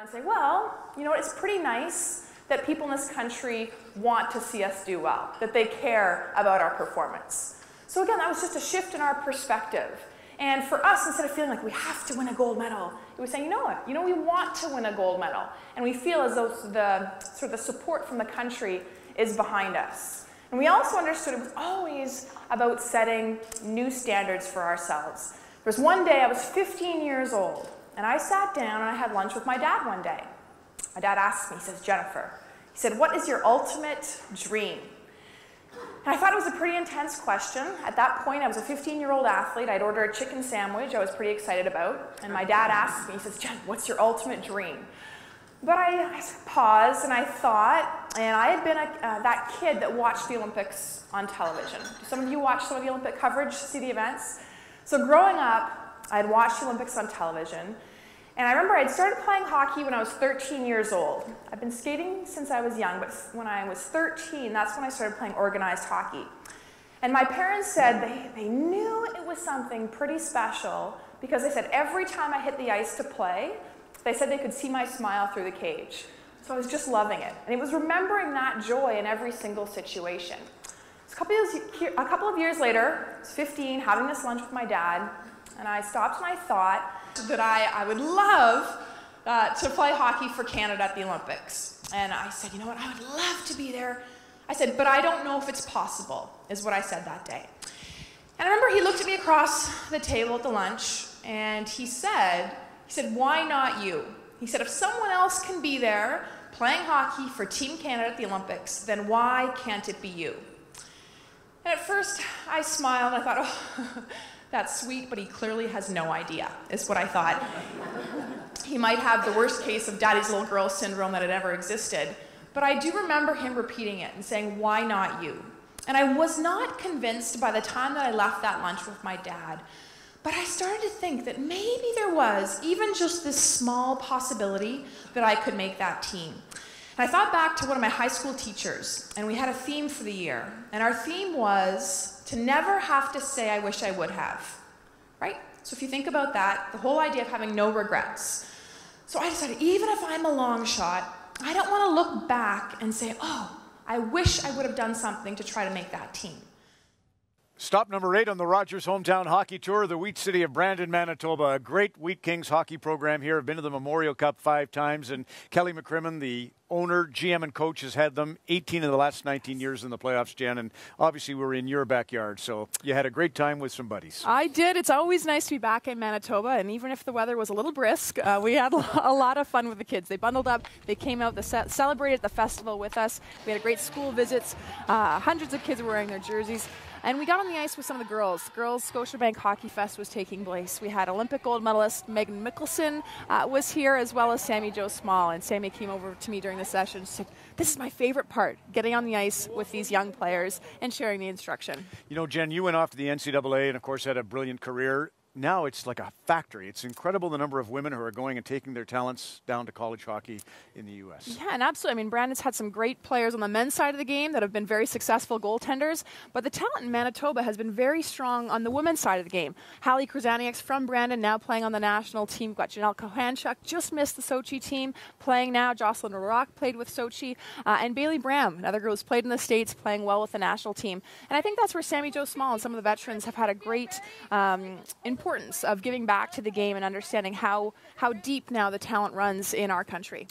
And say, well, you know what, it's pretty nice that people in this country want to see us do well, that they care about our performance. So again, that was just a shift in our perspective. And for us, instead of feeling like we have to win a gold medal, it was saying, you know what, we want to win a gold medal. And we feel as though the support from the country is behind us. And we also understood it was always about setting new standards for ourselves. There was one day, I was 15 years old, and I sat down and I had lunch with my dad one day. My dad asked me, he says, Jennifer, he said, what is your ultimate dream? And I thought it was a pretty intense question. At that point, I was a 15-year-old athlete. I'd ordered a chicken sandwich I was pretty excited about. And my dad asked me, he says, Jen, what's your ultimate dream? But I paused and I thought, and I had been that kid that watched the Olympics on television. Do some of you watch some of the Olympic coverage, see the events? So growing up, I had watched the Olympics on television. And I remember I'd started playing hockey when I was 13 years old. I've been skating since I was young, but when I was 13, that's when I started playing organized hockey. And my parents said they knew it was something pretty special because they said every time I hit the ice to play, they said they could see my smile through the cage. So I was just loving it. And it was remembering that joy in every single situation. So a couple of years later, I was 15, having this lunch with my dad, and I stopped and I thought that I would love to play hockey for Canada at the Olympics. And I said, you know what, I would love to be there. I said, but I don't know if it's possible, is what I said that day. And I remember he looked at me across the table at the lunch, and he said, why not you? He said, if someone else can be there playing hockey for Team Canada at the Olympics, then why can't it be you? And at first, I smiled, and I thought, oh, that's sweet, but he clearly has no idea, is what I thought. He might have the worst case of daddy's little girl syndrome that had ever existed. But I do remember him repeating it and saying, why not you? And I was not convinced by the time that I left that lunch with my dad. But I started to think that maybe there was even just this small possibility that I could make that team. And I thought back to one of my high school teachers, and we had a theme for the year. And our theme was to never have to say, I wish I would have, right? So if you think about that, the whole idea of having no regrets. So I decided, even if I'm a long shot, I don't want to look back and say, oh, I wish I would have done something to try to make that team. Stop number 8 on the Rogers Hometown Hockey Tour, the Wheat City of Brandon, Manitoba. A great Wheat Kings hockey program here. I've been to the Memorial Cup 5 times, and Kelly McCrimmon, the owner, GM, and coach, has had them 18 of the last 19 years in the playoffs, Jen, and obviously we're in your backyard, so you had a great time with some buddies. I did. It's always nice to be back in Manitoba, and even if the weather was a little brisk, we had a lot of fun with the kids. They bundled up, they came out, celebrated the festival with us. We had great school visits. Hundreds of kids were wearing their jerseys. And we got on the ice with some of the girls. Girls Scotiabank Hockey Fest was taking place. We had Olympic gold medalist Megan Mickelson was here, as well as Sammy Jo Small. And Sammy came over to me during the session and said, this is my favorite part, getting on the ice with these young players and sharing the instruction. You know, Jen, you went off to the NCAA and, of course, had a brilliant career. Now it's like a factory. It's incredible the number of women who are going and taking their talents down to college hockey in the U.S. Yeah, and absolutely. I mean, Brandon's had some great players on the men's side of the game that have been very successful goaltenders, but the talent in Manitoba has been very strong on the women's side of the game. Hallie Kruzaniak's from Brandon, now playing on the national team. We've got Janelle Kohanchuk, just missed the Sochi team, playing now. Jocelyn Rock played with Sochi. And Bailey Bram, another girl who's played in the States, playing well with the national team. And I think that's where Sammy Jo Small and some of the veterans have had a great importance of giving back to the game and understanding how deep now the talent runs in our country.